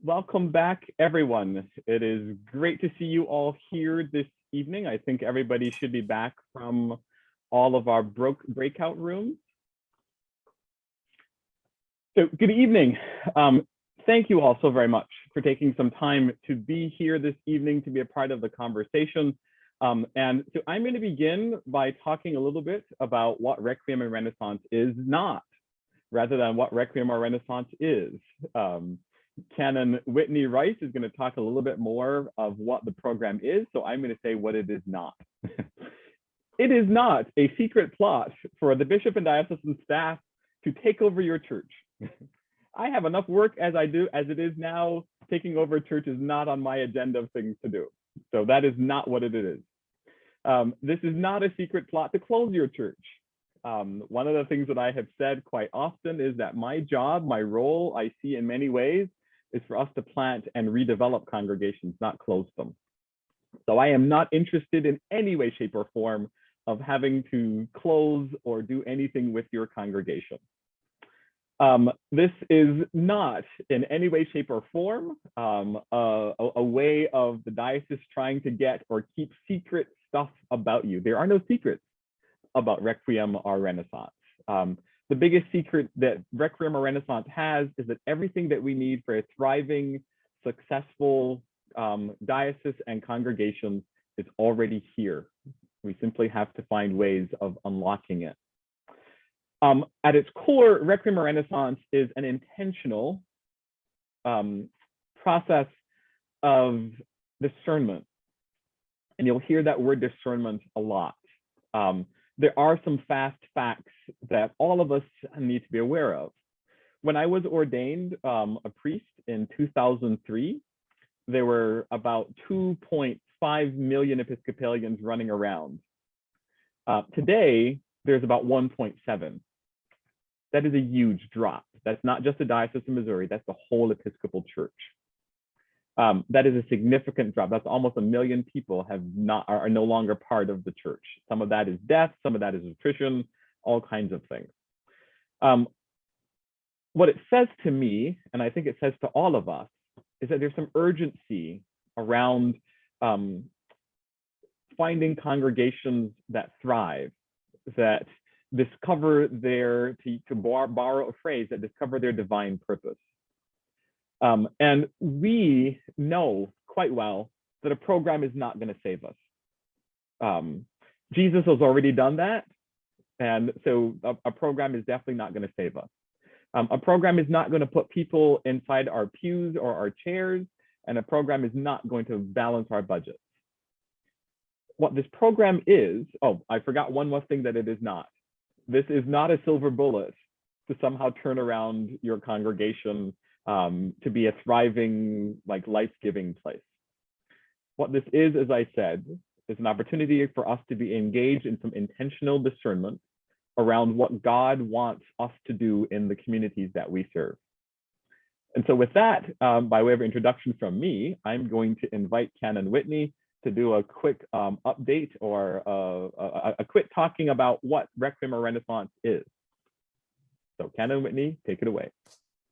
Welcome back, everyone. It is great to see you all here this evening. I think everybody should be back from all of our breakout rooms. So good evening. Thank you all so very much for taking some time to be here this evening to be a part of the conversation. And so I'm going to begin by talking a little bit about what Requiem and Renaissance is not, rather than what Requiem or Renaissance is. Canon Whitney Rice is going to talk a little bit more of what the program is, so I'm going to say what it is not. It is not a secret plot for the bishop and diocesan staff to take over your church. I have enough work as it is now. Taking over church is not on my agenda of things to do. So that is not what it is. This is not a secret plot to close your church. One of the things that I have said quite often is that my job, my role, I see in many ways, is for us to plant and redevelop congregations, not close them. So I am not interested in any way, shape, or form of having to close or do anything with your congregation. This is not in any way, shape, or form a way of the diocese trying to get or keep secret stuff about you. There are no secrets about Requiem or Renaissance. The biggest secret that Requiem or Renaissance has is that everything that we need for a thriving, successful diocese and congregation is already here. We simply have to find ways of unlocking it. At its core, Requiem or Renaissance is an intentional process of discernment. And you'll hear that word discernment a lot. There are some fast facts that all of us need to be aware of. When I was ordained a priest in 2003, there were about 2.5 million Episcopalians running around. Today, there's about 1.7. That is a huge drop. That's not just the Diocese of Missouri, that's the whole Episcopal Church. That is a significant drop. That's almost 1 million people are no longer part of the church. Some of that is death, some of that is attrition, all kinds of things. What it says to me, and I think it says to all of us, is that there's some urgency around finding congregations that thrive, that discover to borrow a phrase, that discover their divine purpose. And we know quite well that a program is not going to save us. Jesus has already done that. And so a program is definitely not going to save us. A program is not going to put people inside our pews or our chairs, and a program is not going to balance our budgets. What this program is, oh, I forgot one more thing that it is not. This is not a silver bullet to somehow turn around your congregation to be a thriving, life-giving place. What this is, as I said, is an opportunity for us to be engaged in some intentional discernment around what God wants us to do in the communities that we serve. And so with that, by way of introduction from me, I'm going to invite Canon Whitney to do a quick update or a quick talking about what Requiem or Renaissance is. So Canon Whitney, take it away.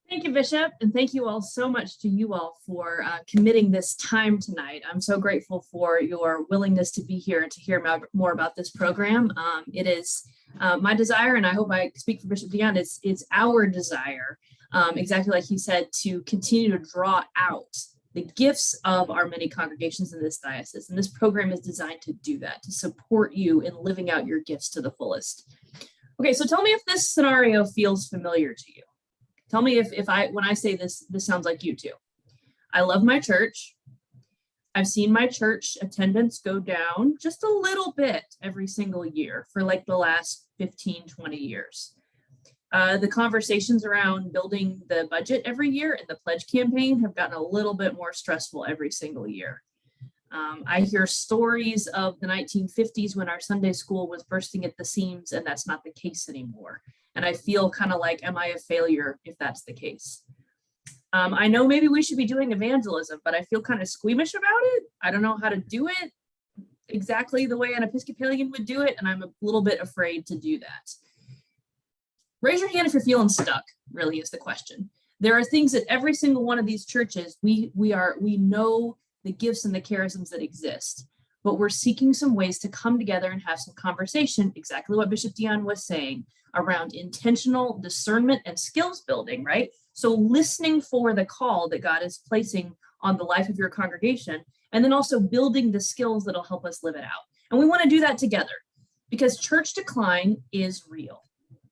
Thank you, Bishop, and thank you all so much to you all for committing this time tonight. I'm so grateful for your willingness to be here and to hear more about this program. It is my desire, and I hope I speak for Bishop Deon, it's our desire, exactly like he said, to continue to draw out the gifts of our many congregations in this diocese. And this program is designed to do that, to support you in living out your gifts to the fullest. Okay, so tell me if this scenario feels familiar to you. Tell me if when I say this sounds like you too. I love my church. I've seen my church attendance go down just a little bit every single year for like the last 15, 20 years. The conversations around building the budget every year and the pledge campaign have gotten a little bit more stressful every single year. I hear stories of the 1950s when our Sunday school was bursting at the seams, and that's not the case anymore. And I feel kind of like, am I a failure if that's the case? I know maybe we should be doing evangelism, but I feel kind of squeamish about it. I don't know how to do it exactly the way an Episcopalian would do it, and I'm a little bit afraid to do that. Raise your hand if you're feeling stuck, really is the question. There are things that every single one of these churches, we know the gifts and the charisms that exist, but we're seeking some ways to come together and have some conversation, exactly what Bishop Deon was saying, around intentional discernment and skills building, right? So listening for the call that God is placing on the life of your congregation, and then also building the skills that'll help us live it out. And we want to do that together because church decline is real,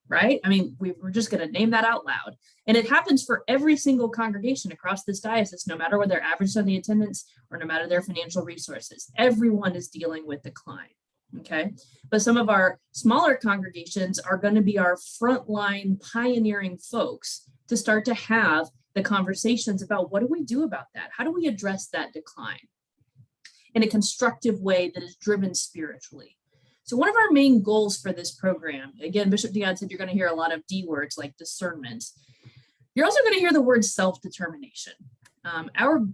right? I mean, we're just going to name that out loud. And it happens for every single congregation across this diocese, no matter what their average Sunday attendance or no matter their financial resources. Everyone is dealing with decline, okay? But some of our smaller congregations are going to be our frontline pioneering folks to start to have the conversations about what do we do about that? How do we address that decline in a constructive way that is driven spiritually? So one of our main goals for this program, again, Bishop Deon said you're going to hear a lot of D words like discernment. You're also going to hear the word self-determination.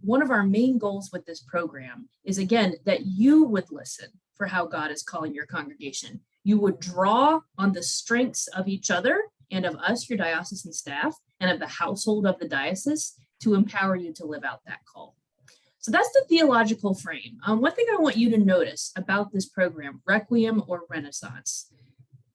One of our main goals with this program is, again, that you would listen for how God is calling your congregation. You would draw on the strengths of each other and of us, your diocesan staff, and of the household of the diocese to empower you to live out that call. So that's the theological frame. One thing I want you to notice about this program, Requiem or Renaissance.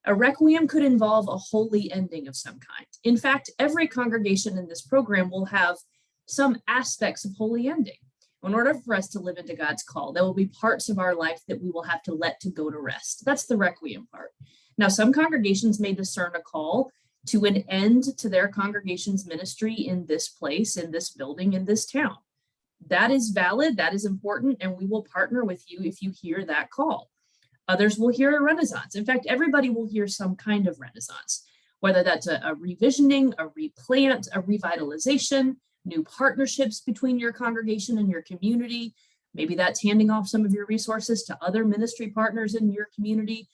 A Requiem could involve a holy ending of some kind. In fact, every congregation in this program will have some aspects of holy ending. In order for us to live into God's call, there will be parts of our life that we will have to let to go to rest. That's the Requiem part. Now, some congregations may discern a call to an end to their congregation's ministry in this place, in this building, in this town. That is valid, that is important, and we will partner with you if you hear that call. Others will hear a renaissance. In fact, everybody will hear some kind of renaissance, whether that's a revisioning, a replant, a revitalization, new partnerships between your congregation and your community. Maybe that's handing off some of your resources to other ministry partners in your community.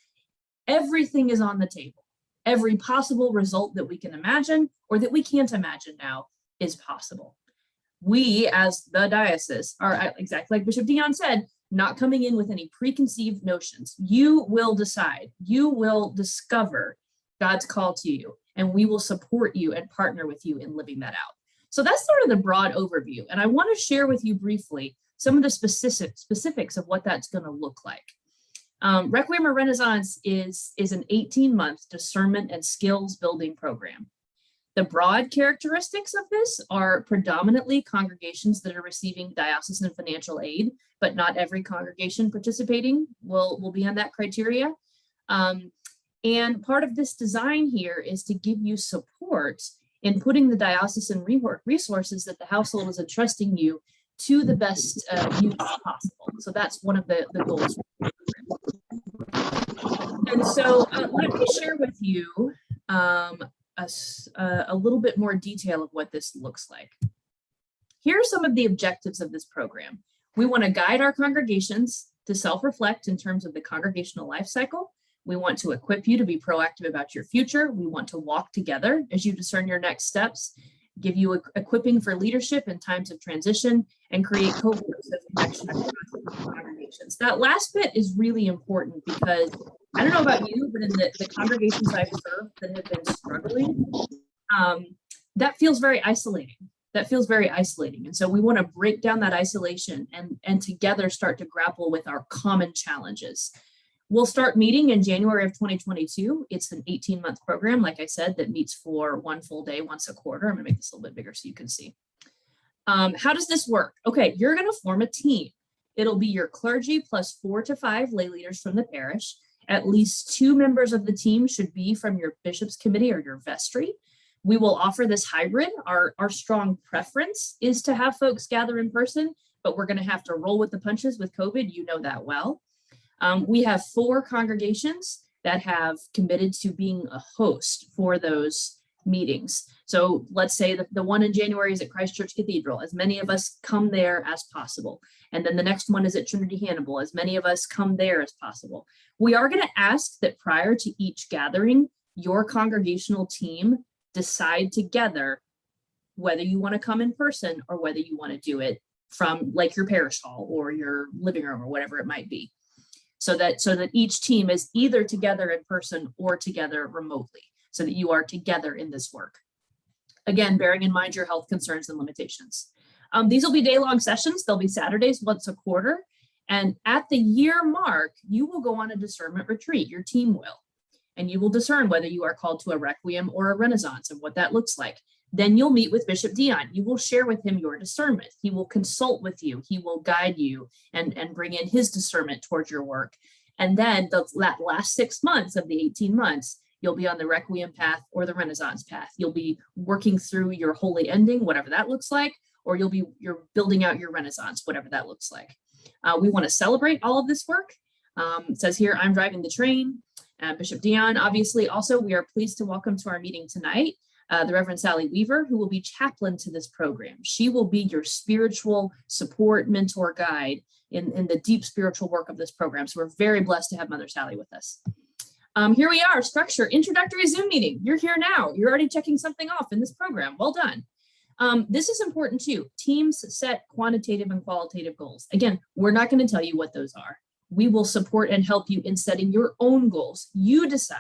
Everything is on the table. Every possible result that we can imagine or that we can't imagine now is possible. We, as the diocese, are, exactly like Bishop Deon said, not coming in with any preconceived notions. You will decide, you will discover God's call to you, and we will support you and partner with you in living that out. So that's sort of the broad overview. And I want to share with you briefly some of the specifics of what that's going to look like. Requiem or Renaissance is an 18-month discernment and skills building program. The broad characteristics of this are predominantly congregations that are receiving diocesan financial aid, but not every congregation participating will be on that criteria. And part of this design here is to give you support in putting the diocesan resources that the household is entrusting you to the best use possible. So that's one of the goals. And so let me share with you a little bit more detail of what this looks like. Here are some of the objectives of this program. We want to guide our congregations to self-reflect in terms of the congregational life cycle. We want to equip you to be proactive about your future. We want to walk together as you discern your next steps, give you equipping for leadership in times of transition, and create cohorts of connection across congregations. That last bit is really important because I don't know about you, but in the congregations I've served that have been struggling, that feels very isolating. That feels very isolating. And so we want to break down that isolation and together start to grapple with our common challenges. We'll start meeting in January of 2022. It's an 18-month program, like I said, that meets for one full day once a quarter. I'm going to make this a little bit bigger so you can see. How does this work? Okay, you're going to form a team. It'll be your clergy plus 4 to 5 lay leaders from the parish. At least 2 members of the team should be from your bishop's committee or your vestry. We will offer this hybrid. Our strong preference is to have folks gather in person, but we're going to have to roll with the punches with COVID. You know that well. We have 4 congregations that have committed to being a host for those meetings. So let's say the one in January is at Christ Church Cathedral. As many of us come there as possible. And then the next one is at Trinity Hannibal. As many of us come there as possible. We are going to ask that prior to each gathering, your congregational team decide together whether you want to come in person or whether you want to do it from like your parish hall or your living room or whatever it might be. So that each team is either together in person or together remotely, so that you are together in this work. Again, bearing in mind your health concerns and limitations. These will be day-long sessions. They'll be Saturdays once a quarter. And at the year mark, you will go on a discernment retreat, your team will. And you will discern whether you are called to a Requiem or a Renaissance and what that looks like. Then you'll meet with Bishop Deon. You will share with him your discernment. He will consult with you. He will guide you and bring in his discernment towards your work. And then that last 6 months of the 18 months, you'll be on the Requiem path or the Renaissance path. You'll be working through your holy ending, whatever that looks like, or you're building out your Renaissance, whatever that looks like. We want to celebrate all of this work. It says here, I'm driving the train. Bishop Deon, obviously, also, we are pleased to welcome to our meeting tonight the Reverend Sally Weaver, who will be chaplain to this program. She will be your spiritual support, mentor, guide in the deep spiritual work of this program. So we're very blessed to have Mother Sally with us. Here we are, structure, introductory Zoom meeting. You're here now. You're already checking something off in this program. Well done. This is important too. Teams set quantitative and qualitative goals. Again, we're not going to tell you what those are. We will support and help you in setting your own goals. You decide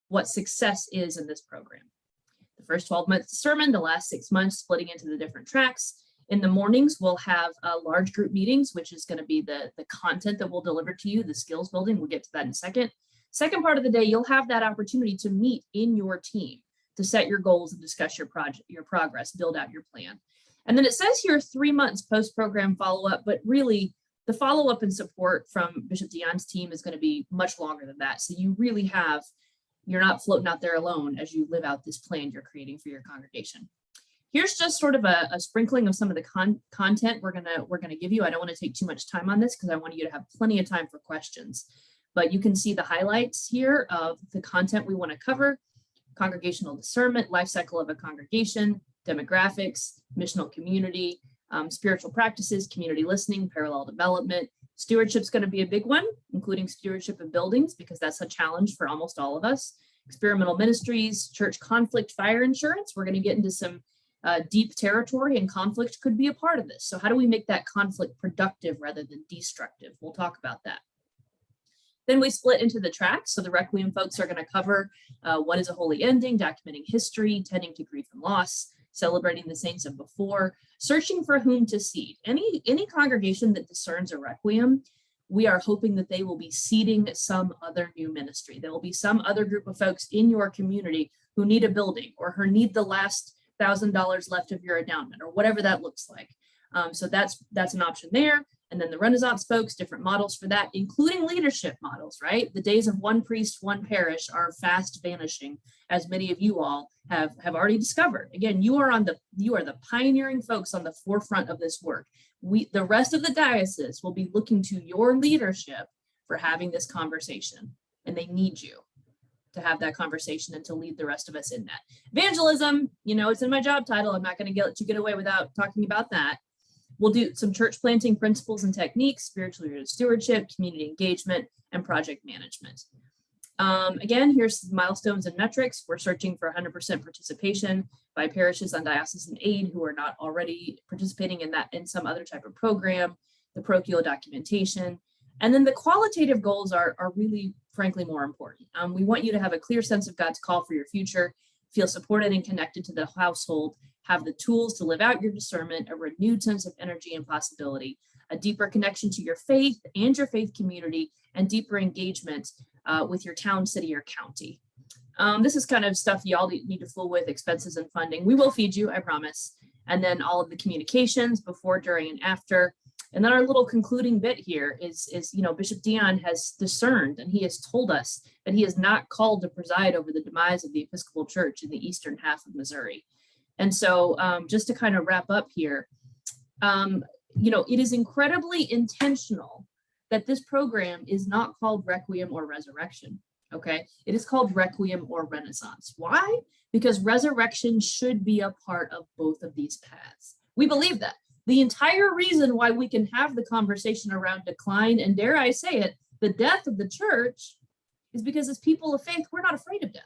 what success is in this program. The first 12 months sermon, the last 6 months splitting into the different tracks. In the mornings, we'll have large group meetings, which is going to be the content that we'll deliver to you, the skills building. We'll get to that in a second. Second part of the day, you'll have that opportunity to meet in your team, to set your goals and discuss your project, your progress, build out your plan. And then it says here 3 months post-program follow-up, but really the follow-up and support from Bishop Deon's team is going to be much longer than that. So you really you're not floating out there alone as you live out this plan you're creating for your congregation. Here's just sort of a sprinkling of some of the content we're gonna give you. I don't want to take too much time on this because I want you to have plenty of time for questions. But you can see the highlights here of the content we want to cover: congregational discernment, life cycle of a congregation, demographics, missional community, spiritual practices, community listening, parallel development. Stewardship's going to be a big one, including stewardship of buildings, because that's a challenge for almost all of us. Experimental ministries, church conflict, fire insurance. We're going to get into some deep territory, and conflict could be a part of this. So how do we make that conflict productive rather than destructive? We'll talk about that. Then we split into the tracks. So the Requiem folks are going to cover what is a holy ending, documenting history, tending to grief and loss, celebrating the saints of before, searching for whom to seed. Any congregation that discerns a Requiem, we are hoping that they will be seeding some other new ministry. There will be some other group of folks in your community who need a building or who need the last $1,000 left of your endowment or whatever that looks like. So that's an option there. And then the Renaissance folks, different models for that, including leadership models, right? The days of one priest, one parish are fast vanishing, as many of you all have already discovered. Again, you are the pioneering folks on the forefront of this work. The rest of the diocese will be looking to your leadership for having this conversation, and they need you to have that conversation and to lead the rest of us in that. Evangelism, it's in my job title. I'm not going to let you get away without talking about that. We'll do some church planting principles and techniques, spiritual stewardship, community engagement, and project management. Again, here's milestones and metrics. We're searching for 100% participation by parishes on diocesan aid who are not already participating in some other type of program, the parochial documentation. And then the qualitative goals are really, frankly, more important. We want you to have a clear sense of God's call for your future, feel supported and connected to the household, have the tools to live out your discernment, a renewed sense of energy and possibility, a deeper connection to your faith and your faith community, and deeper engagement with your town, city, or county. This is kind of stuff you all need to fool with: expenses and funding. We will feed you, I promise. And then all of the communications before, during, and after. And then our little concluding bit here is Bishop Deon has discerned, and he has told us that he is not called to preside over the demise of the Episcopal Church in the eastern half of Missouri. And so just to kind of wrap up here, it is incredibly intentional that this program is not called Requiem or Resurrection, okay? It is called Requiem or Renaissance. Why? Because resurrection should be a part of both of these paths. We believe that. The entire reason why we can have the conversation around decline, and dare I say it, the death of the church, is because as people of faith, we're not afraid of death.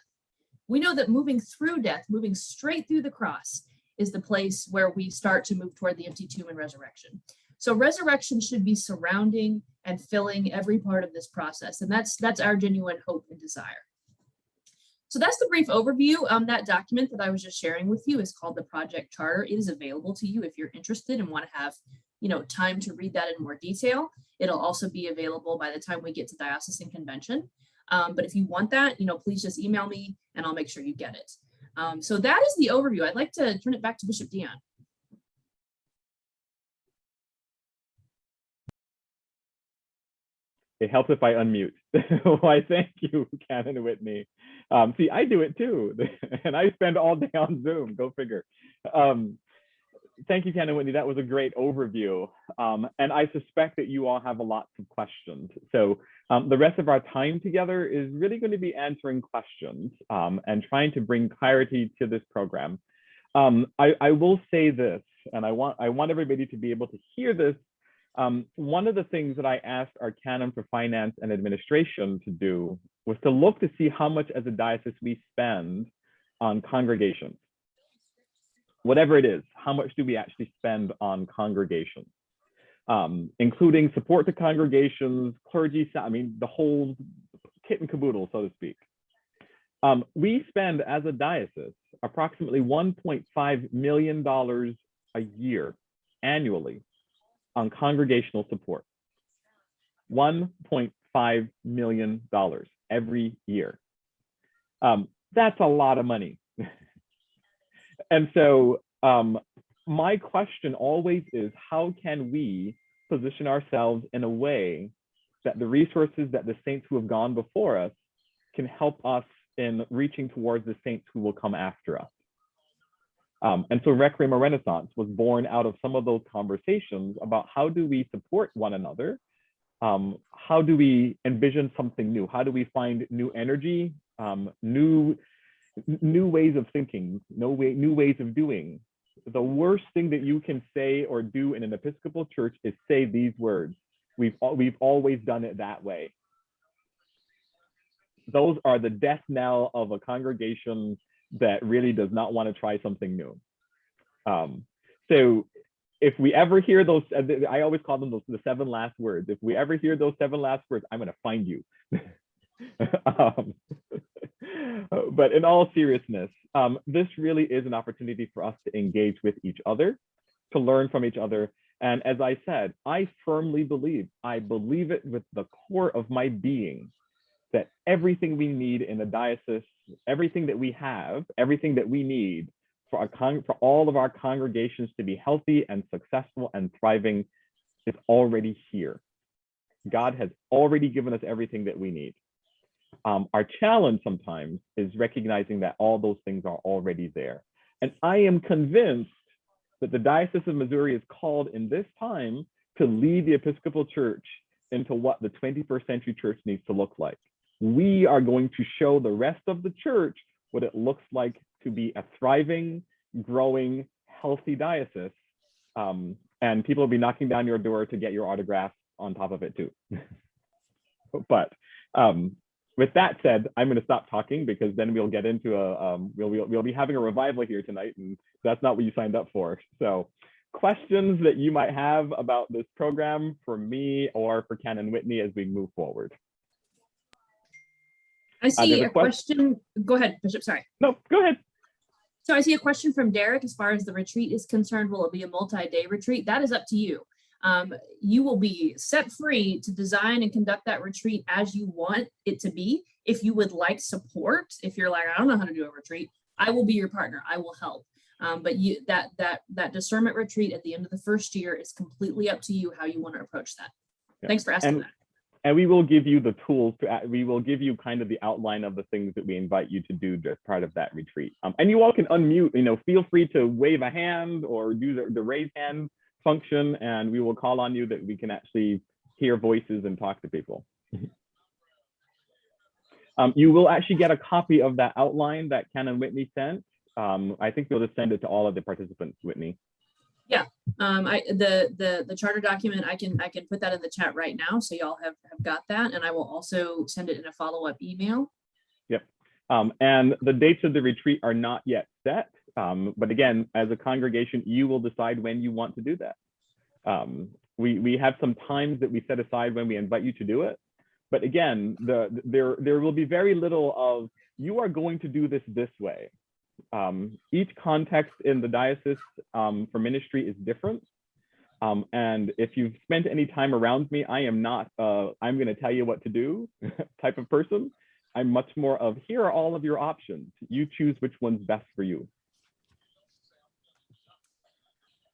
We know that moving through death, moving straight through the cross, is the place where we start to move toward the empty tomb and resurrection. So resurrection should be surrounding and filling every part of this process. And that's our genuine hope and desire. So that's the brief overview. That document that I was just sharing with you is called the Project Charter. It is available to you if you're interested and want to have, time to read that in more detail. It'll also be available by the time we get to Diocesan Convention. But if you want that, please just email me and I'll make sure you get it. So that is the overview. I'd like to turn it back to Bishop Deon. It helps if I unmute. Why, thank you, Canon and Whitney. See, I do it too, and I spend all day on Zoom, go figure. Thank you, Canon and Whitney. That was a great overview. And I suspect that you all have lots of questions. So the rest of our time together is really going to be answering questions and trying to bring clarity to this program. I will say this, and I want everybody to be able to hear this. One of the things that I asked our Canon for Finance and Administration to do was to look to see how much as a diocese we spend on congregations. Whatever it is, how much do we actually spend on congregations, including support to congregations, clergy, the whole kit and caboodle, so to speak. We spend as a diocese approximately $1.5 million a year annually on congregational support. $1.5 million every year. That's a lot of money. And so my question always is, how can we position ourselves in a way that the resources that the saints who have gone before us can help us in reaching towards the saints who will come after us? And so Requiem, a Renaissance, was born out of some of those conversations about how do we support one another? How do we envision something new? How do we find new energy, new ways of thinking, new ways of doing? The worst thing that you can say or do in an Episcopal church is say these words: we've always done it that way. Those are the death knell of a congregation that really does not want to try something new. So if we ever hear those, I always call them the 7 last words. If we ever hear those 7 last words, I'm going to find you. But in all seriousness, this really is an opportunity for us to engage with each other, to learn from each other. And as I said, I firmly believe, I believe it with the core of my being, that everything we need in a diocese, everything that we have, everything that we need for all of our congregations to be healthy and successful and thriving is already here. God has already given us everything that we need. Our challenge sometimes is recognizing that all those things are already there. And I am convinced that the Diocese of Missouri is called in this time to lead the Episcopal Church into what the 21st century church needs to look like. We are going to show the rest of the church what it looks like to be a thriving, growing, healthy diocese. And people will be knocking down your door to get your autograph on top of it too. But with that said, I'm going to stop talking, because then we'll get into we'll be having a revival here tonight, and that's not what you signed up for. So questions that you might have about this program for me or for Canon Whitney as we move forward. I see a question. Go ahead, Bishop, sorry. No, go ahead. So I see a question from Derek. As far as the retreat is concerned, will it be a multi-day retreat? That is up to you. You will be set free to design and conduct that retreat as you want it to be. If you would like support, if you're like, I don't know how to do a retreat, I will be your partner. I will help. But that discernment retreat at the end of the first year is completely up to you how you want to approach that. Yeah. Thanks for asking that. And we will give you the tools we will give you kind of the outline of the things that we invite you to do as part of that retreat. And you all can unmute, feel free to wave a hand or do the raise hand function, and we will call on you that we can actually hear voices and talk to people. You will actually get a copy of that outline that Canon Whitney sent. I think we'll just send it to all of the participants, Whitney. Yeah, the charter document, I can put that in the chat right now, so y'all have got that, and I will also send it in a follow-up email. Yep, and the dates of the retreat are not yet set, but again, as a congregation, you will decide when you want to do that. We have some times that we set aside when we invite you to do it, but again, there will be very little of you are going to do this way. Each context in the diocese for ministry is different. And if you've spent any time around me, I am not, I'm going to tell you what to do type of person. I'm much more of, here are all of your options. You choose which one's best for you.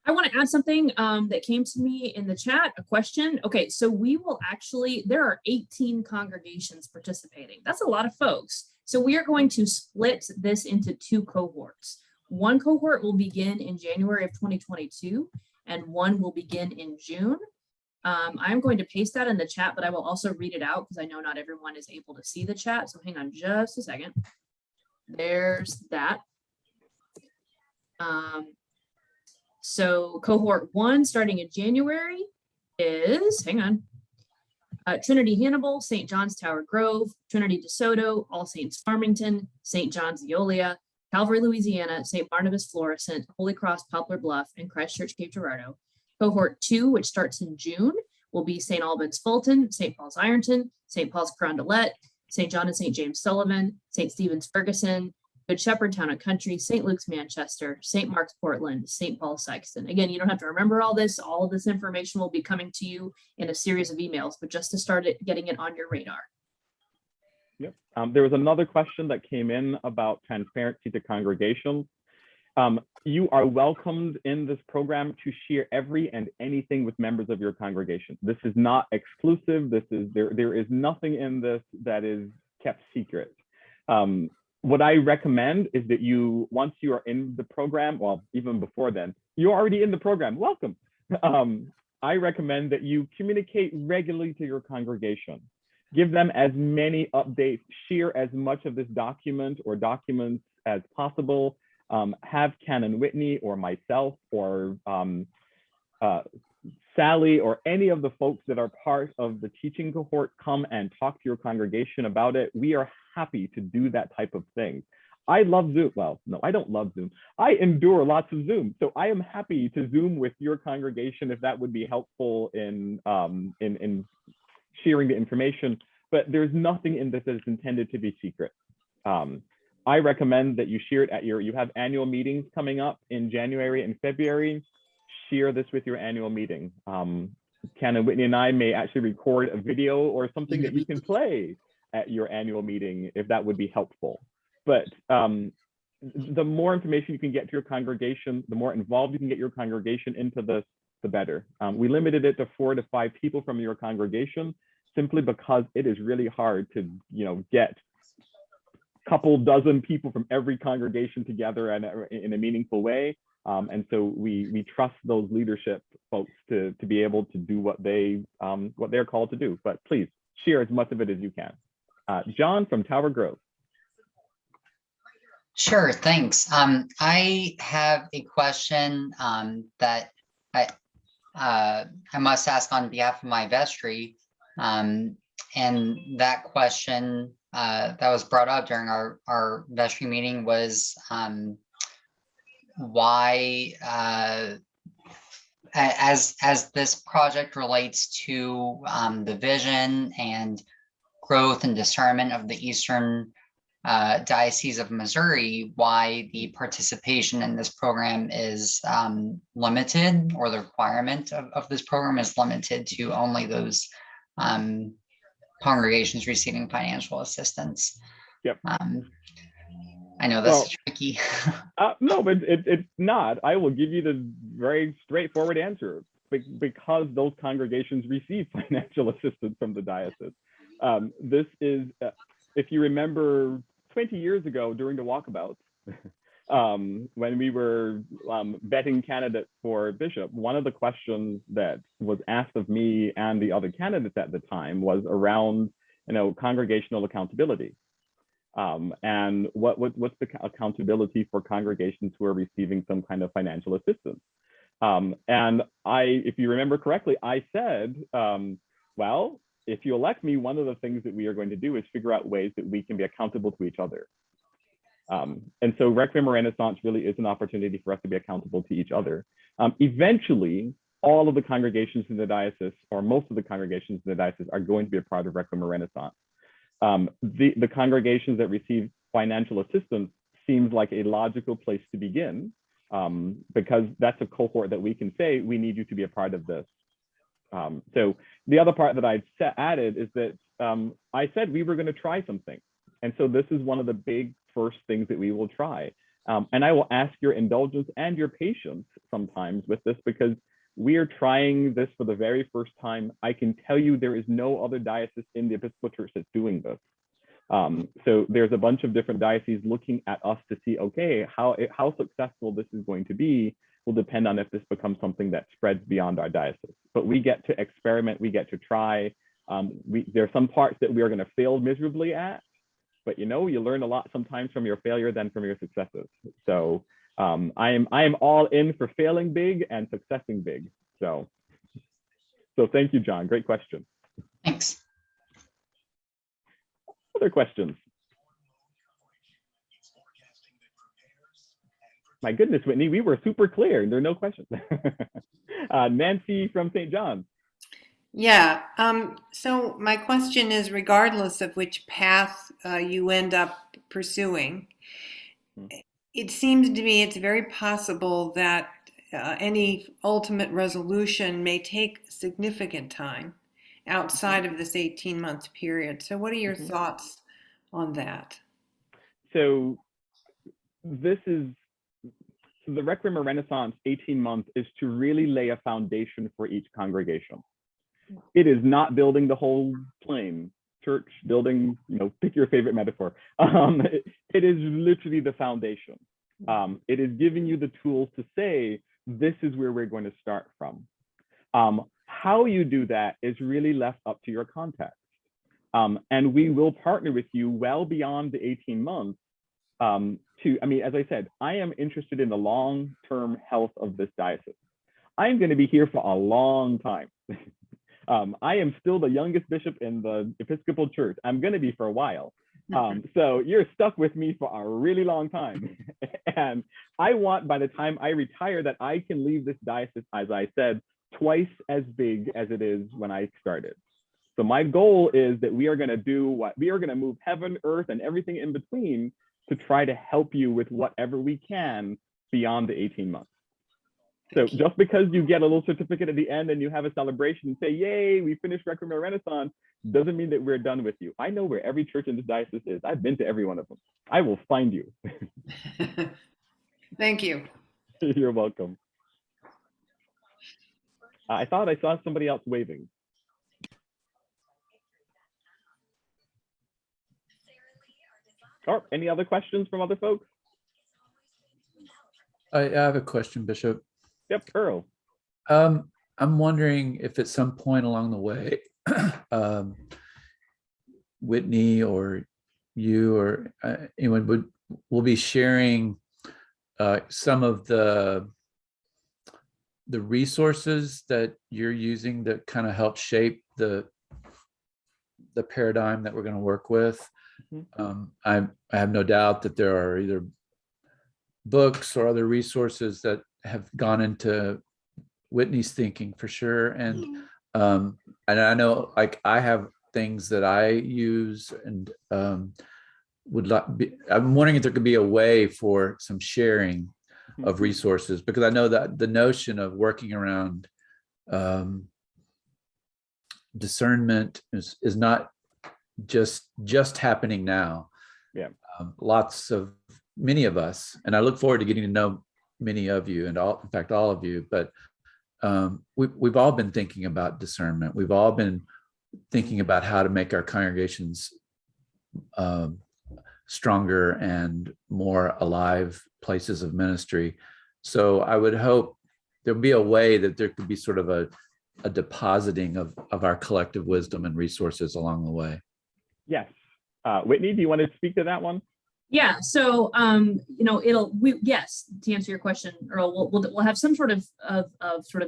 I want to add something that came to me in the chat, a question. Okay, so we will actually, there are 18 congregations participating. That's a lot of folks. So we are going to split this into 2 cohorts. One cohort will begin in January of 2022, and one will begin in June. I'm going to paste that in the chat, but I will also read it out because I know not everyone is able to see the chat. So hang on just a second. There's that. So cohort 1 starting in January is, hang on, Trinity Hannibal, St. John's Tower Grove, Trinity DeSoto, All Saints Farmington, St. John's Eolia, Calvary, Louisiana, St. Barnabas Florissant, Holy Cross Poplar Bluff, and Christchurch Cape Girardeau. Cohort 2, which starts in June, will be St. Albans Fulton, St. Paul's Ironton, St. Paul's Carondelet, St. John and St. James Sullivan, St. Stephen's Ferguson, Good Shepherd Town and Country, St. Luke's Manchester, St. Mark's Portland, St. Paul's Sykeston. Again, you don't have to remember all this. All of this information will be coming to you in a series of emails, but just to start it, getting it on your radar. Yep. There was another question that came in about transparency to congregations. You are welcomed in this program to share every and anything with members of your congregation. This is not exclusive. There is nothing in this that is kept secret. What I recommend is that you, once you are in the program, well, even before then, you're already in the program, welcome. I recommend that you communicate regularly to your congregation. Give them as many updates, share as much of this document or documents as possible. Have Canon Whitney or myself or Sally or any of the folks that are part of the teaching cohort come and talk to your congregation about it. We are happy to do that type of thing. I love Zoom. Well, no, I don't love Zoom. I endure lots of Zoom. So I am happy to Zoom with your congregation if that would be helpful in sharing the information, but there's nothing in this that is intended to be secret. I recommend that you share it at you have annual meetings coming up in January and February. Share this with your annual meeting. Canon Whitney and I may actually record a video or something that you can play at your annual meeting if that would be helpful. But the more information you can get to your congregation, the more involved you can get your congregation into this, the better. We limited it to 4 to 5 people from your congregation simply because it is really hard to, get a couple dozen people from every congregation together in a meaningful way. And so we trust those leadership folks to be able to do what they're called to do. But please share as much of it as you can. John from Tower Grove. Sure, thanks. I have a question that I must ask on behalf of my vestry. And that question that was brought up during our vestry meeting was why, as this project relates to the vision and growth and discernment of the Eastern Diocese of Missouri, why the participation in this program is limited, or the requirement of this program is limited to only those congregations receiving financial assistance. Yep. I know that's tricky. No, but it's not. I will give you the very straightforward answer. Because those congregations receive financial assistance from the diocese. This is, if you remember 20 years ago during the walkabouts, when we were vetting candidates for bishop, one of the questions that was asked of me and the other candidates at the time was around, congregational accountability. And what's the accountability for congregations who are receiving some kind of financial assistance? And if you remember correctly, I said, well, if you elect me, one of the things that we are going to do is figure out ways that we can be accountable to each other. And so Requiem or Renaissance really is an opportunity for us to be accountable to each other. Eventually, all of the congregations in the diocese, or most of the congregations in the diocese, are going to be a part of Requiem or Renaissance. The congregations that receive financial assistance seems like a logical place to begin, because that's a cohort that we can say, we need you to be a part of this. So the other part that I'd added is that I said we were going to try something. And so this is one of the big first things that we will try. And I will ask your indulgence and your patience sometimes with this, because we are trying this for the very first time. I can tell you there is no other diocese in the Episcopal Church that's doing this. So there's a bunch of different dioceses looking at us to see, okay, how successful this is going to be will depend on if this becomes something that spreads beyond our diocese. But we get to experiment, we get to try. There are some parts that we are going to fail miserably at, but you learn a lot sometimes from your failure than from your successes. So I am all in for failing big and successing big. So thank you, John. Great question. Thanks. Other questions? My goodness, Whitney, we were super clear. There are no questions. Nancy from St. John. Yeah, so my question is, regardless of which path you end up pursuing, it seems to me it's very possible that any ultimate resolution may take significant time outside of this 18-month period. So what are your thoughts on that? So the Requiem or Renaissance 18 months is to really lay a foundation for each congregation. It is not building the whole plane, church building, pick your favorite metaphor. It is literally the foundation. It is giving you the tools to say, this is where we're going to start from. How you do that is really left up to your context. And we will partner with you well beyond the 18 months as I said, I am interested in the long-term health of this diocese. I'm going to be here for a long time. I am still the youngest bishop in the Episcopal Church. I'm going to be for a while. So you're stuck with me for a really long time. And I want, by the time I retire, that I can leave this diocese, as I said, twice as big as it is when I started. So my goal is that we are going to move heaven, earth, and everything in between to try to help you with whatever we can beyond the 18 months. So just because you get a little certificate at the end and you have a celebration and say, yay, we finished Requiem or Renaissance, doesn't mean that we're done with you. I know where every church in this diocese is. I've been to every one of them. I will find you. Thank you. You're welcome. I thought I saw somebody else waving. Any other questions from other folks? I have a question, Bishop. Yep, Earl. I'm wondering if at some point along the way, Whitney or you or anyone will be sharing some of the resources that you're using that kind of help shape the paradigm that we're going to work with. I have no doubt that there are either books or other resources that have gone into Whitney's thinking for sure. And I know, like, I have things that I use, and I'm wondering if there could be a way for some sharing of resources, because I know that the notion of working around discernment is not just happening now. Yeah. Many of us, and I look forward to getting to know many of you, and in fact all of you, but we've all been thinking about discernment. We've all been thinking about how to make our congregations stronger and more alive places of ministry. So I would hope there'll be a way that there could be sort of a depositing of our collective wisdom and resources along the way. Yes. Whitney, do you want to speak to that one? Yeah, so yes, to answer your question, Earl, we'll have some sort of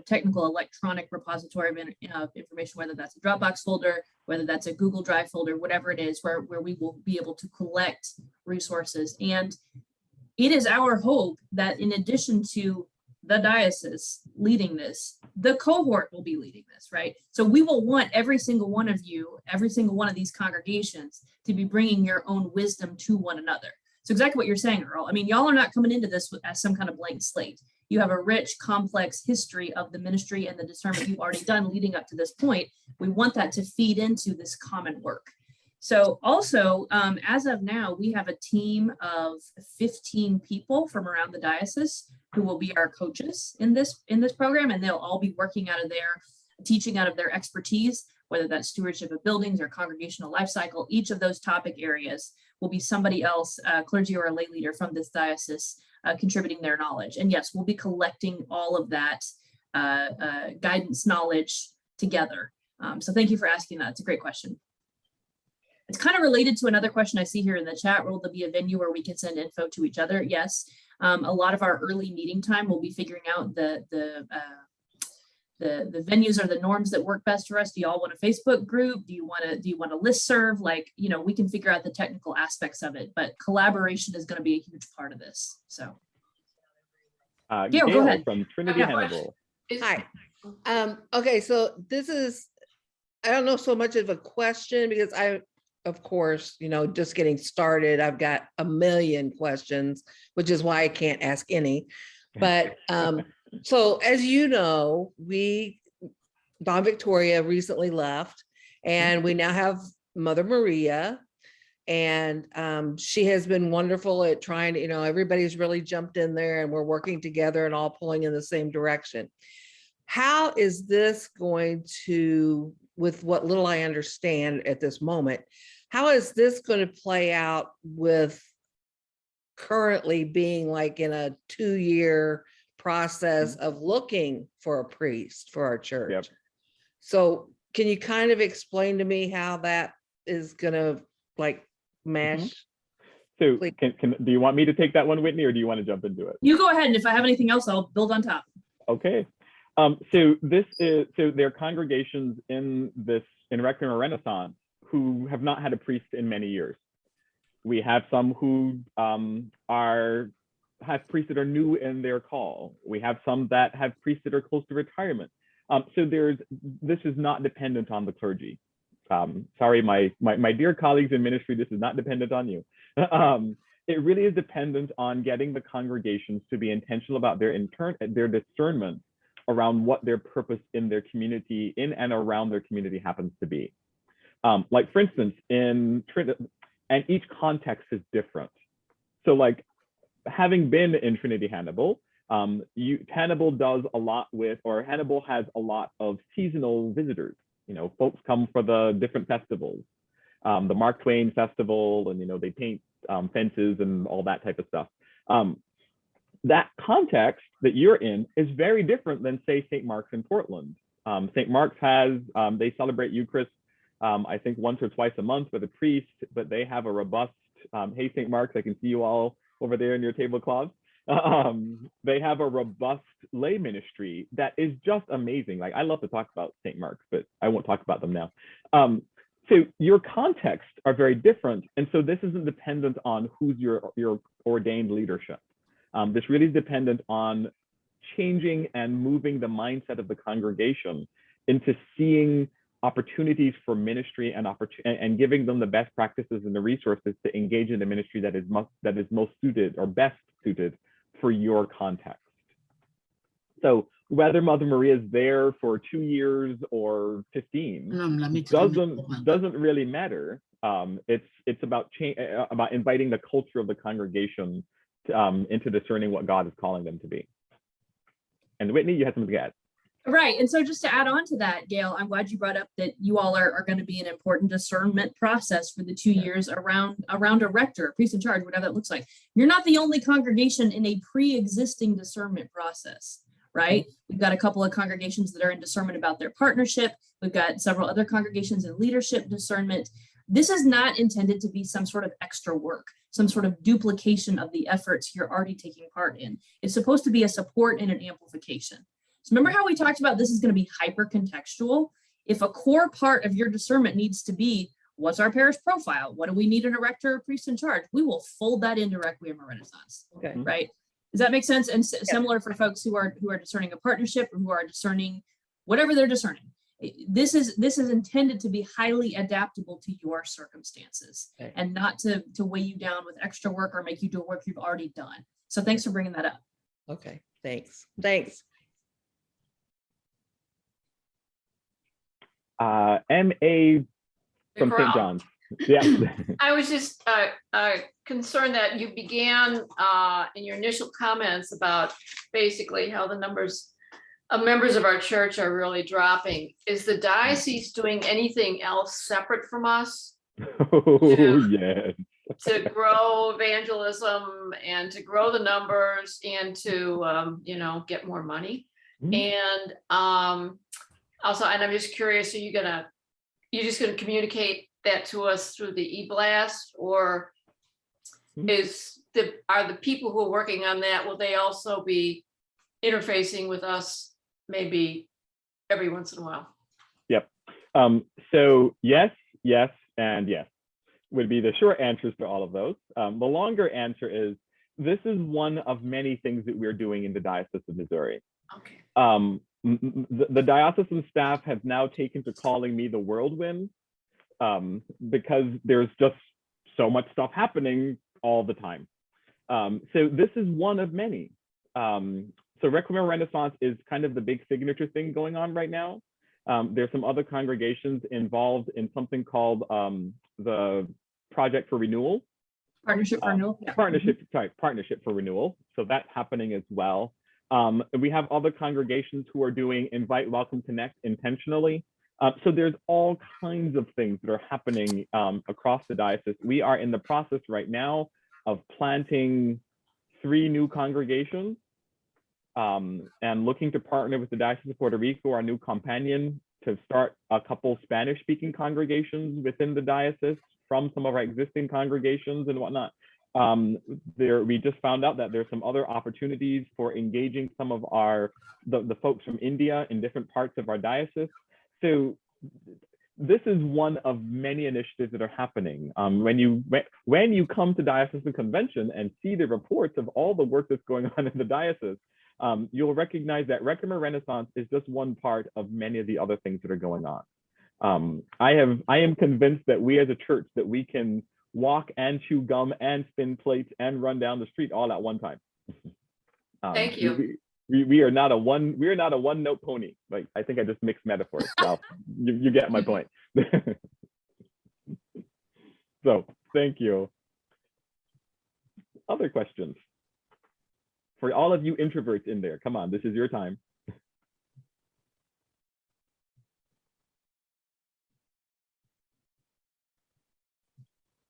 technical electronic repository of information, whether that's a Dropbox folder, whether that's a Google Drive folder, whatever it is, where we will be able to collect resources. And it is our hope that in addition to the diocese leading this, the cohort will be leading this, right? So we will want every single one of you, every single one of these congregations to be bringing your own wisdom to one another. So exactly what you're saying, Earl. I mean, y'all are not coming into this as some kind of blank slate. You have a rich, complex history of the ministry and the discernment you've already done leading up to this point. We want that to feed into this common work. So also, as of now, we have a team of 15 people from around the diocese who will be our coaches in this program, and they'll all be working out of teaching out of their expertise, whether that's stewardship of buildings or congregational life cycle. Each of those topic areas will be somebody else, clergy or a lay leader from this diocese, contributing their knowledge. And yes, we'll be collecting all of that guidance knowledge together. So thank you for asking that. It's a great question. It's kind of related to another question I see here in the chat. Will there be a venue where we can send info to each other? Yes. A lot of our early meeting time will be figuring out the venues or the norms that work best for us. Do y'all want a Facebook group? Do you want a listserv? Like, you know, we can figure out the technical aspects of it, but collaboration is going to be a huge part of this. So Gail, go ahead. From Trinity Hannibal. Hi. Okay, so this is, I don't know so much of a question because of course, you know, just getting started, I've got a million questions, which is why I can't ask any. But so as you know, Dawn Victoria recently left, and we now have Mother Maria, and she has been wonderful at trying to, you know, everybody's really jumped in there and we're working together and all pulling in the same direction. How is this going to, with what little I understand at this moment, how is this going to play out with currently being like in a 2-year process of looking for a priest for our church? Yep. So can you kind of explain to me how that is going to like mesh? So do you want me to take that one, Whitney, or do you want to jump into it? you go ahead, and if I have anything else, I'll build on top. Okay. So there are congregations in Requiem or Renaissance who have not had a priest in many years. We have some who have priests that are new in their call. We have some that have priests that are close to retirement. So this is not dependent on the clergy. Sorry, my dear colleagues in ministry, this is not dependent on you. It really is dependent on getting the congregations to be intentional about their discernment around what their purpose in their community, in and around their community happens to be. Like for instance, in Trinity, and each context is different. So like having been in Trinity Hannibal, Hannibal does a lot with, or Hannibal has a lot of seasonal visitors. You know, folks come for the different festivals, the Mark Twain Festival, and, you know, they paint fences and all that type of stuff. That context that you're in is very different than, say, St. Mark's in Portland. St. Mark's has, they celebrate Eucharist, I think once or twice a month with a priest, but they have a robust, hey, St. Mark's, I can see you all over there in your tablecloths. They have a robust lay ministry that is just amazing. Like, I love to talk about St. Mark's, but I won't talk about them now. So your contexts are very different. And so this isn't dependent on who's your ordained leadership. This really is dependent on changing and moving the mindset of the congregation into seeing opportunities for ministry and giving them the best practices and the resources to engage in the ministry that is most suited or best suited for your context. So whether Mother Maria is there for 2 years or 15 doesn't really matter. It's about inviting the culture of the congregation into discerning what God is calling them to be. And Whitney, you had something to add. Right. And so just to add on to that, Gail, I'm glad you brought up that you all are going to be an important discernment process for the 2 years around a rector, a priest in charge, whatever that looks like. You're not the only congregation in a pre-existing discernment process, right? We've got a couple of congregations that are in discernment about their partnership. We've got several other congregations in leadership discernment. This is not intended to be some sort of extra work, some sort of duplication of the efforts you're already taking part in. It's supposed to be a support and an amplification. So remember how we talked about this is going to be hyper contextual? If a core part of your discernment needs to be, what's our parish profile? What do we need in a rector or priest in charge? We will fold that into Requiem or Renaissance, Okay. right? Does that make sense? And similar for folks who are discerning a partnership or who are discerning whatever they're discerning. This is intended to be highly adaptable to your circumstances, Okay. and not to weigh you down with extra work or make you do work you've already done. So thanks for bringing that up. Okay, thanks. Thanks. M.A. from St. Corral. John's. Yeah. I was just concerned that you began in your initial comments about basically how the numbers of members of our church are really dropping. Is the diocese doing anything else separate from us Oh, yes. to grow evangelism and to grow the numbers and to get more money? And also, and I'm just curious, you're just gonna communicate that to us through the e-blast, or are the people who are working on that, will they also be interfacing with us maybe every once in a while? Yep. So yes, and yes would be the short answers to all of those. The longer answer is, this is one of many things that we're doing in the Diocese of Missouri. Okay. The diocesan staff have now taken to calling me the whirlwind, because there's just so much stuff happening all the time. So this is one of many. So Requiem Renaissance is kind of the big signature thing going on right now. There's some other congregations involved in something called the Project for Renewal. Partnership for Renewal. Yeah. Partnership for Renewal. So that's happening as well. We have other congregations who are doing Invite, Welcome, Connect intentionally. So there's all kinds of things that are happening across the diocese. We are in the process right now of planting 3 new congregations and looking to partner with the Diocese of Puerto Rico, our new companion, to start a couple Spanish-speaking congregations within the diocese from some of our existing congregations and whatnot. We just found out that there's some other opportunities for engaging some of the folks from India in different parts of our diocese. So this is one of many initiatives that are happening. When you come to diocesan convention and see the reports of all the work that's going on in the diocese, you'll recognize that Requiem Renaissance is just one part of many of the other things that are going on. I am convinced that we as a church, that we can walk and chew gum and spin plates and run down the street all at one time. Thank you. We are not a one note pony. Like, I think I just mixed metaphors. Well, you get my point. So thank you. Other questions? For all of you introverts in there, come on, this is your time.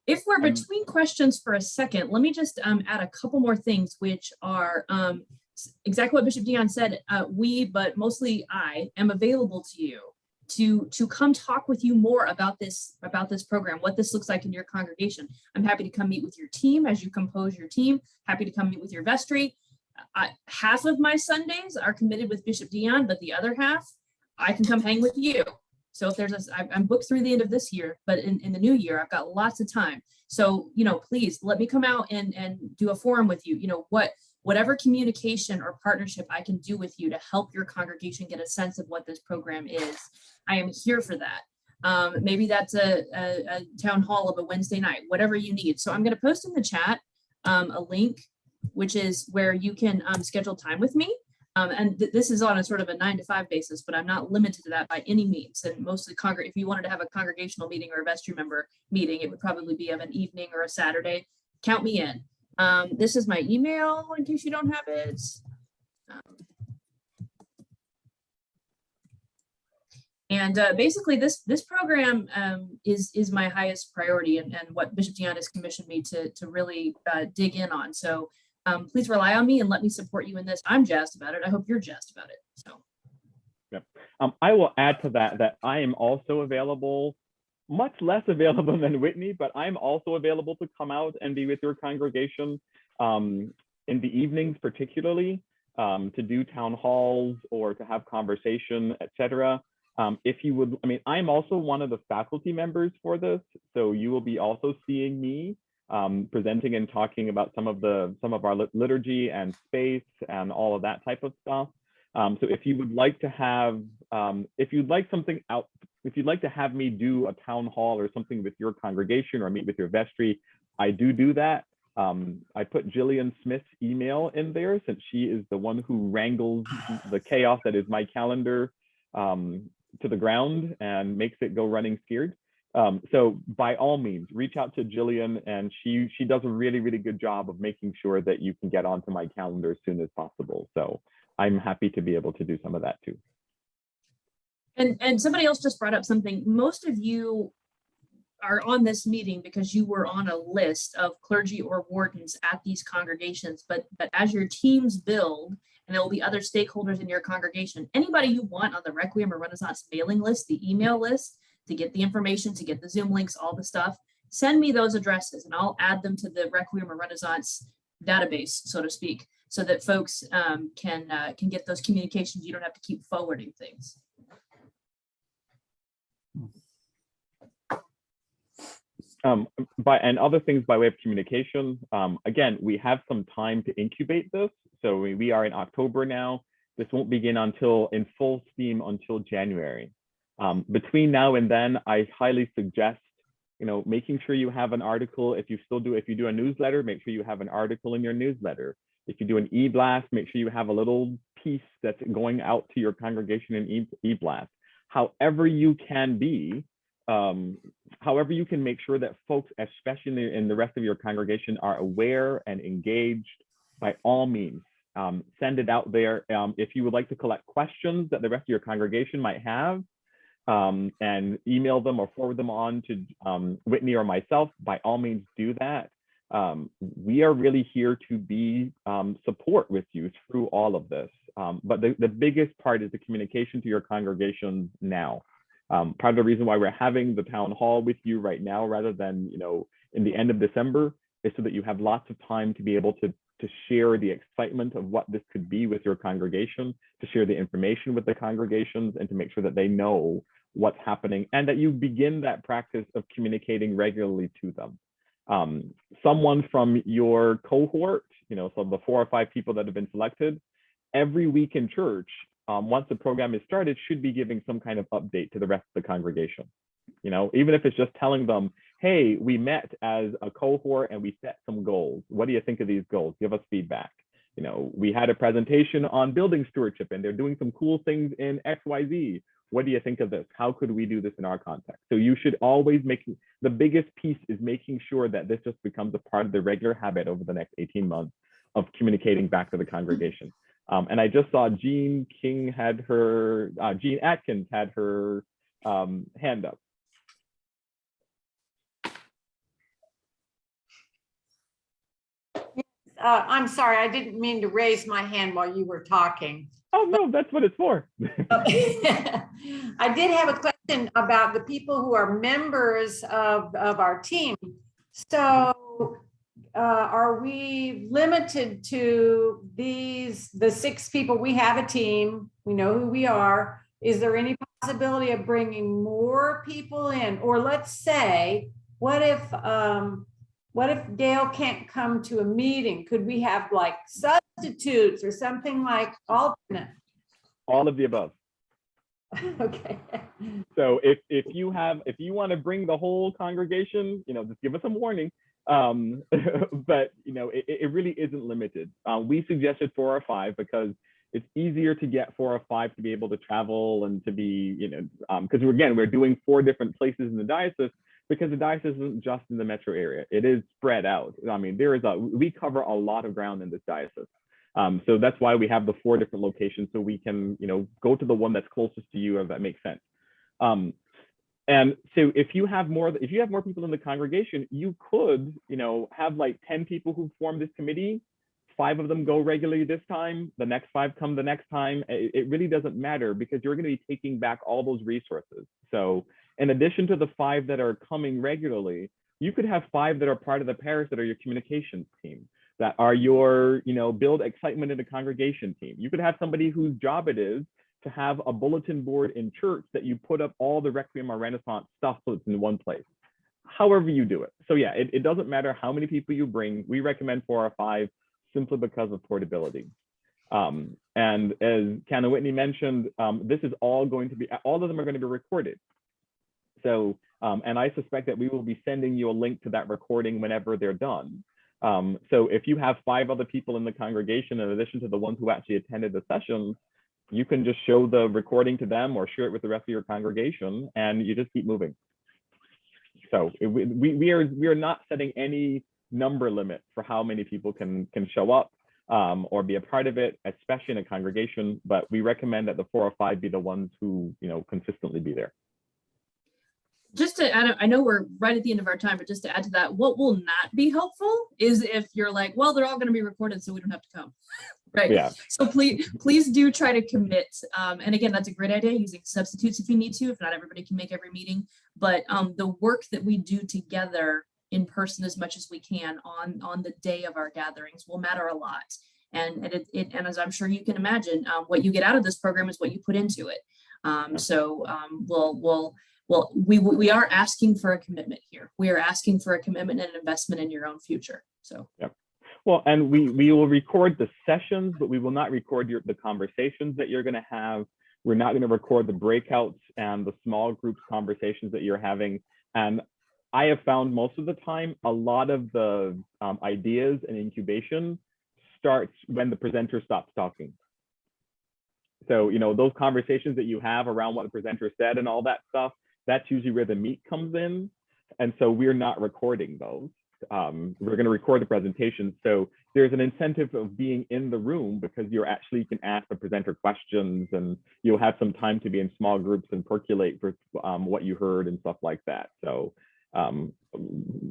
If we're between questions for a second, let me just add a couple more things, which are exactly what Bishop Deon said. But mostly I am available to you to come talk with you more about this program, what this looks like in your congregation. I'm happy to come meet with your team as you compose your team. Happy to come meet with your vestry. Half of my Sundays are committed with Bishop Deon, but the other half I can come hang with you. So if I'm booked through the end of this year, but in the new year, I've got lots of time. So, please let me come out and do a forum with you. Whatever communication or partnership I can do with you to help your congregation get a sense of what this program is, I am here for that. Maybe that's a town hall of a Wednesday night, whatever you need. So I'm going to post in the chat a link, which is where you can schedule time with me. And this is on a sort of a 9 to 5 basis, but I'm not limited to that by any means. And mostly if you wanted to have a congregational meeting or a vestry member meeting, it would probably be of an evening or a Saturday. Count me in. This is my email in case you don't have it. And basically this program is my highest priority and what Bishop Deon has commissioned me to really dig in on. So please rely on me and let me support you in this. I'm jazzed about it. I hope you're jazzed about it. So. Yep. I will add to that I am also available, much less available than Whitney, but I'm also available to come out and be with your congregation in the evenings, particularly to do town halls or to have conversation, etc. If you would, I'm also one of the faculty members for this, so you will be also seeing me presenting and talking about some of our liturgy and space and all of that type of stuff. So if you would like to have, if you'd like to have me do a town hall or something with your congregation or meet with your vestry, I do that. I put Jillian Smith's email in there since she is the one who wrangles the chaos that is my calendar to the ground and makes it go running scared. So by all means, reach out to Jillian, and she does a really, really good job of making sure that you can get onto my calendar as soon as possible. So I'm happy to be able to do some of that too. And somebody else just brought up something. Most of you are on this meeting because you were on a list of clergy or wardens at these congregations, but as your teams build, and there will be other stakeholders in your congregation, anybody you want on the Requiem or Renaissance mailing list, the email list, to get the information, to get the Zoom links, all the stuff, send me those addresses and I'll add them to the Requiem or Renaissance database, so to speak, so that folks can get those communications. You don't have to keep forwarding things. And other things by way of communication, again, we have some time to incubate this. So we are in October now. This won't begin in full steam until January. Between now and then, I highly suggest, making sure you have an article. If you do a newsletter, make sure you have an article in your newsletter. If you do an e-blast, make sure you have a little piece that's going out to your congregation in e-blast. However you can make sure that folks, especially in the rest of your congregation, are aware and engaged, by all means, send it out there. If you would like to collect questions that the rest of your congregation might have, and email them or forward them on to Whitney or myself, by all means do that. We are really here to be support with you through all of this. But the biggest part is the communication to your congregation now. Part of the reason why we're having the town hall with you right now, rather than in the end of December, is so that you have lots of time to be able to share the excitement of what this could be with your congregation, to share the information with the congregations, and to make sure that they know what's happening, and that you begin that practice of communicating regularly to them. Someone from your cohort, so the 4 or 5 people that have been selected, every week in church, once the program is started, should be giving some kind of update to the rest of the congregation. Even if it's just telling them, hey, we met as a cohort and we set some goals. What do you think of these goals? Give us feedback. We had a presentation on building stewardship and they're doing some cool things in XYZ. What do you think of this? How could we do this in our context? So you should always the biggest piece is making sure that this just becomes a part of the regular habit over the next 18 months of communicating back to the congregation. And I just saw Jean Atkins had her hand up. I'm sorry, I didn't mean to raise my hand while you were talking. Oh, no, that's what it's for. I did have a question about the people who are members of our team. So are we limited to the 6 people? We have a team, we know who we are. Is there any possibility of bringing more people in? Or let's say, what if Dale can't come to a meeting? Could we have like substitutes or something like alternate? All of the above. Okay. So if you want to bring the whole congregation, just give us a warning. But it really isn't limited. We suggested 4 or 5 because it's easier to get 4 or 5 to be able to travel and to be, because we're doing 4 different places in the diocese, because the diocese isn't just in the metro area. It is spread out. I mean, we cover a lot of ground in this diocese. So that's why we have the 4 different locations, so we can, go to the one that's closest to you, if that makes sense. And so if you have more people in the congregation, you could, have like 10 people who form this committee. 5 of them go regularly this time, the next 5 come the next time. It really doesn't matter, because you're going to be taking back all those resources. So in addition to the 5 that are coming regularly, you could have 5 that are part of the parish that are your communications team, that are your, build excitement in the congregation team. You could have somebody whose job it is to have a bulletin board in church that you put up all the Requiem or Renaissance stuff so it's in one place. however you do it. So yeah, it doesn't matter how many people you bring. We recommend 4 or 5 simply because of portability. And as Canon Whitney mentioned, this is all going to be, all of them are going to be recorded. So, and I suspect that we will be sending you a link to that recording whenever they're done. So if you have 5 other people in the congregation, in addition to the ones who actually attended the session, you can just show the recording to them or share it with the rest of your congregation, and you just keep moving. So we are not setting any number limit for how many people can show up or be a part of it, especially in a congregation. But we recommend that the 4 or 5 be the ones who consistently be there. Just to add, I know we're right at the end of our time, but just to add to that, what will not be helpful is if you're like, well, they're all going to be recorded, so we don't have to come. Right. Yeah. So please do try to commit. And again, that's a great idea, using substitutes if you need to, if not everybody can make every meeting. But the work that we do together in person as much as we can on the day of our gatherings will matter a lot. And as I'm sure you can imagine, what you get out of this program is what you put into it. We are asking for a commitment here. We are asking for a commitment and an investment in your own future. So. Yep. Well, and we will record the sessions, but we will not record the conversations that you're going to have. We're not going to record the breakouts and the small group conversations that you're having. And I have found most of the time, a lot of the ideas and incubation starts when the presenter stops talking. So, those conversations that you have around what the presenter said and all that stuff, that's usually where the meat comes in. And so we're not recording those. We're going to record the presentation. So there's an incentive of being in the room because you can ask the presenter questions, and you'll have some time to be in small groups and percolate for what you heard and stuff like that. So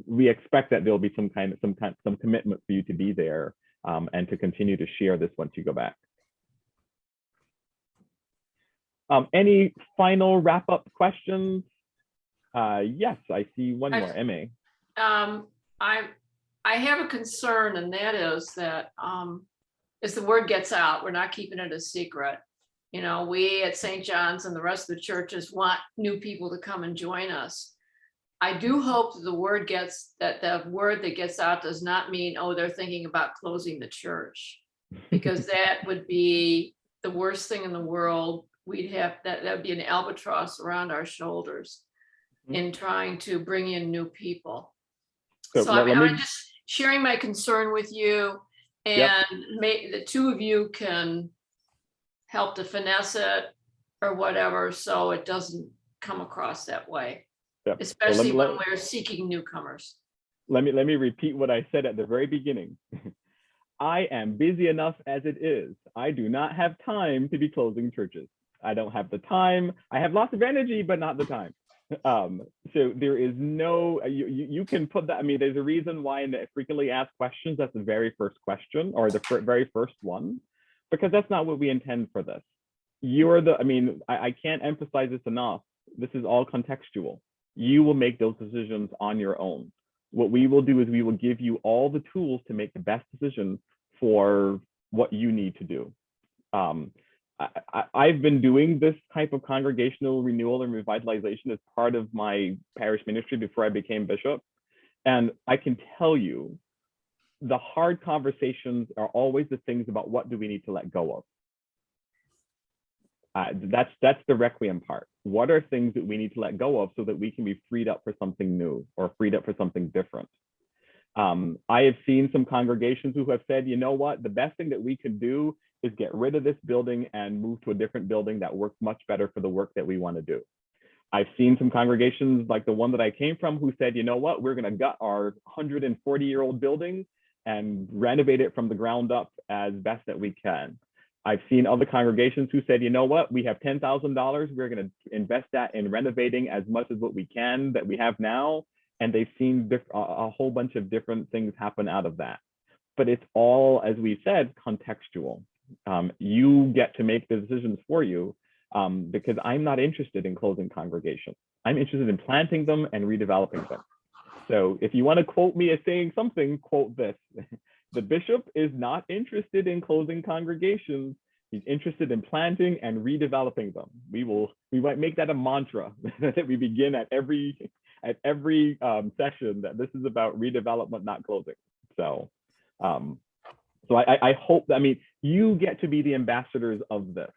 we expect that there'll be some commitment for you to be there and to continue to share this once you go back. Any final wrap-up questions? Yes, I see one more. M.A. I have a concern, and that is that as the word gets out, we're not keeping it a secret. We at St. John's and the rest of the churches want new people to come and join us. I do hope that the word that gets out does not mean, oh, they're thinking about closing the church, because that would be the worst thing in the world. That would be an albatross around our shoulders in trying to bring in new people. So I'm just sharing my concern with you, and the 2 of you can help to finesse it or whatever, so it doesn't come across that way, especially when we're seeking newcomers. Let me repeat what I said at the very beginning. I am busy enough as it is. I do not have time to be closing churches. I don't have the time. I have lots of energy, but not the time. So there is no, you can put that, there's a reason why in the frequently asked questions, that's the very first question or the very first one, because that's not what we intend for this. I can't emphasize this enough. This is all contextual. You will make those decisions on your own. What we will do is we will give you all the tools to make the best decision for what you need to do. I've been doing this type of congregational renewal and revitalization as part of my parish ministry before I became bishop. And I can tell you, the hard conversations are always the things about what do we need to let go of. That's the Requiem part. What are things that we need to let go of so that we can be freed up for something new or freed up for something different? I have seen some congregations who have said, you know what, the best thing that we can do is get rid of this building and move to a different building that works much better for the work that we want to do. I've seen some congregations like the one that I came from who said, you know what, we're going to gut our 140-year-old building and renovate it from the ground up as best that we can. I've seen other congregations who said, you know what, we have $10,000, we're going to invest that in renovating as much as what we can that we have now. And they've seen a whole bunch of different things happen out of that. But it's all, as we said, contextual. You get to make the decisions for you because I'm not interested in closing congregations. I'm interested in planting them and redeveloping them. So if you want to quote me as saying something, quote this. The bishop is not interested in closing congregations. He's interested in planting and redeveloping them. We might make that a mantra that we begin at every at every session that this is about redevelopment, not closing. So, I hope that, I mean, you get to be the ambassadors of this.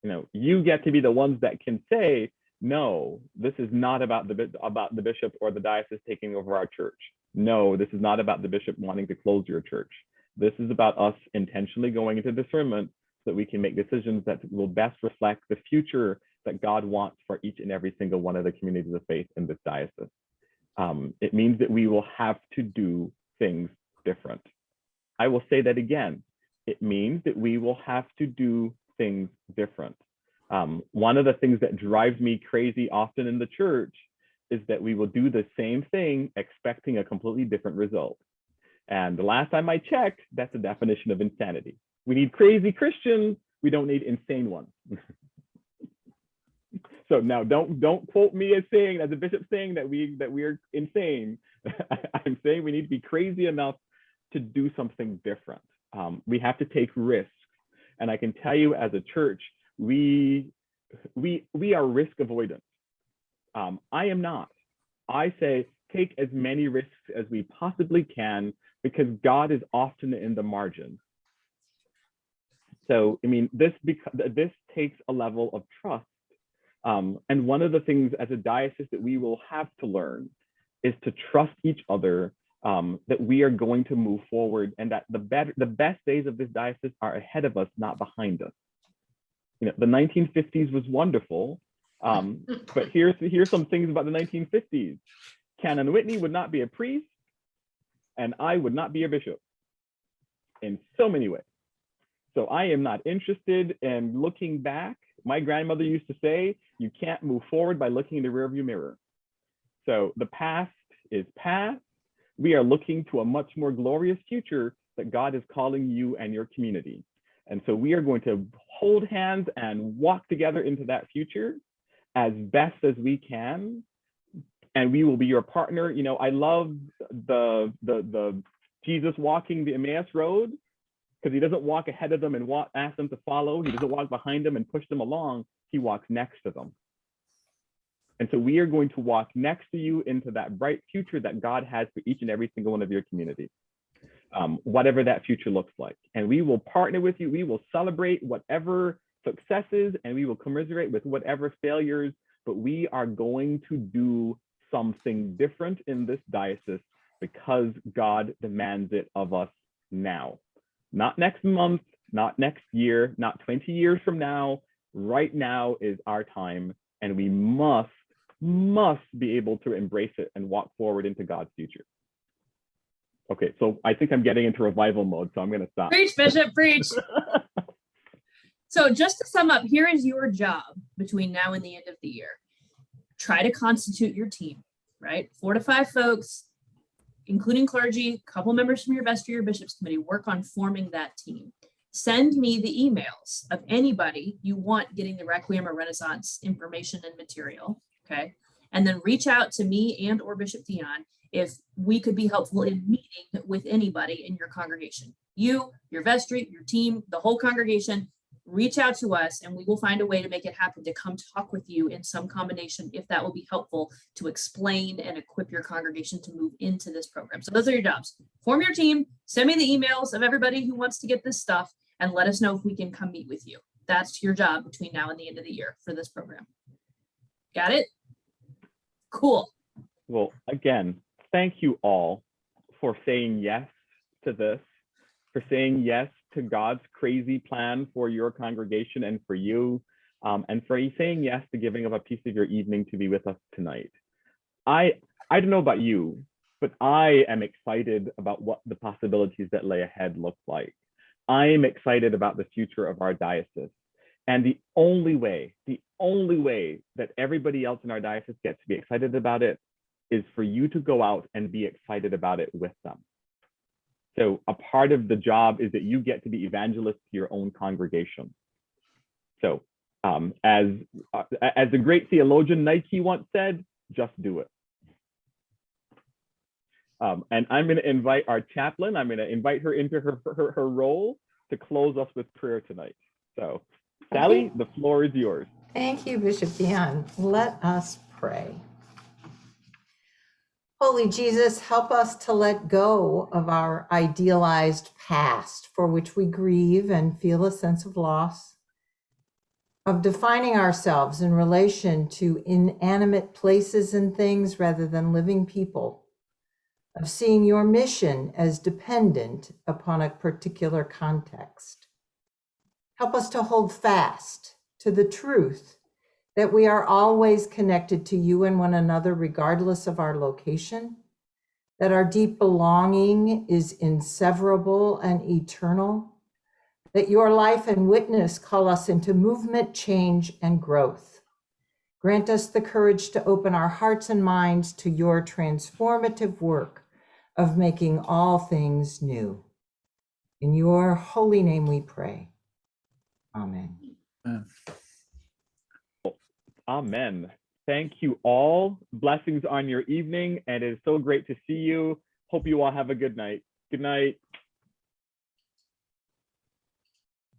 You know, you get to be the ones that can say, no, this is not about the bishop or the diocese taking over our church. No, this is not about the bishop wanting to close your church. This is about us intentionally going into discernment so that we can make decisions that will best reflect the future that God wants for each and every single one of the communities of faith in this diocese. It means that we will have to do things different. I will say that again. It means that we will have to do things different. One of the things that drives me crazy often in the church is that we will do the same thing expecting a completely different result. And the last time I checked, that's the definition of insanity. We need crazy Christians. We don't need insane ones. So now don't quote me as saying, as a bishop saying that we are insane. I'm saying we need to be crazy enough to do something different. We have to take risks. And I can tell you as a church, we are risk avoidant. I am not. I say take as many risks as we possibly can because God is often in the margins. So, I mean, this takes a level of trust. And one of the things as a diocese that we will have to learn is to trust each other, that we are going to move forward and that the best days of this diocese are ahead of us, not behind us. You know, the 1950s was wonderful, but here's some things about the 1950s. Canon Whitney would not be a priest, and I would not be a bishop in so many ways. So I am not interested in looking back. My grandmother used to say, you can't move forward by looking in the rearview mirror. So the past is past. We are looking to a much more glorious future that God is calling you and your community. And so we are going to hold hands and walk together into that future as best as we can. And we will be your partner. You know, I love the Jesus walking the Emmaus road, because he doesn't walk ahead of them and ask them to follow. He doesn't walk behind them and push them along. He walks next to them. And so we are going to walk next to you into that bright future that God has for each and every single one of your communities, whatever that future looks like. And we will partner with you. We will celebrate whatever successes and we will commiserate with whatever failures, but we are going to do something different in this diocese because God demands it of us now. Not next month, not next year, not 20 years from now. Right now is our time, and we must be able to embrace it and walk forward into God's future. Okay, so I think I'm getting into revival mode, so I'm going to stop. Preach, Bishop, preach. So just to sum up, here is your job between now and the end of the year. Try to constitute your team, right? 4 to 5 folks, including clergy, a couple members from your vestry or bishop's committee, work on forming that team. Send me the emails of anybody you want getting the Requiem or Renaissance information and material, okay? And then reach out to me and or Bishop Deon if we could be helpful in meeting with anybody in your congregation. You, your vestry, your team, the whole congregation, reach out to us and we will find a way to make it happen to come talk with you in some combination if that will be helpful to explain and equip your congregation to move into this program. So those are your jobs. Form your team, send me the emails of everybody who wants to get this stuff, and let us know if we can come meet with you. That's your job between now and the end of the year for this program. Got it? Cool. Well, again, thank you all for saying yes to this, for saying yes to God's crazy plan for your congregation and for you, and for saying yes to giving up a piece of your evening to be with us tonight. I don't know about you, but I am excited about what the possibilities that lay ahead look like. I am excited about the future of our diocese. And the only way that everybody else in our diocese gets to be excited about it is for you to go out and be excited about it with them. So a part of the job is that you get to be evangelists to your own congregation. So as the great theologian Nike once said, just do it. And I'm going to invite our chaplain. I'm going to invite her into her role to close us with prayer tonight. So Sally, the floor is yours. Thank you, Bishop Deon. Let us pray. Holy Jesus, help us to let go of our idealized past for which we grieve and feel a sense of loss, of defining ourselves in relation to inanimate places and things rather than living people, of seeing your mission as dependent upon a particular context. Help us to hold fast to the truth that we are always connected to you and one another regardless of our location, that our deep belonging is inseverable and eternal, that your life and witness call us into movement, change, and growth. Grant us the courage to open our hearts and minds to your transformative work of making all things new. In your holy name we pray. Amen. Amen. Thank you all. Blessings on your evening, and it is so great to see you. Hope you all have a good night. Good night.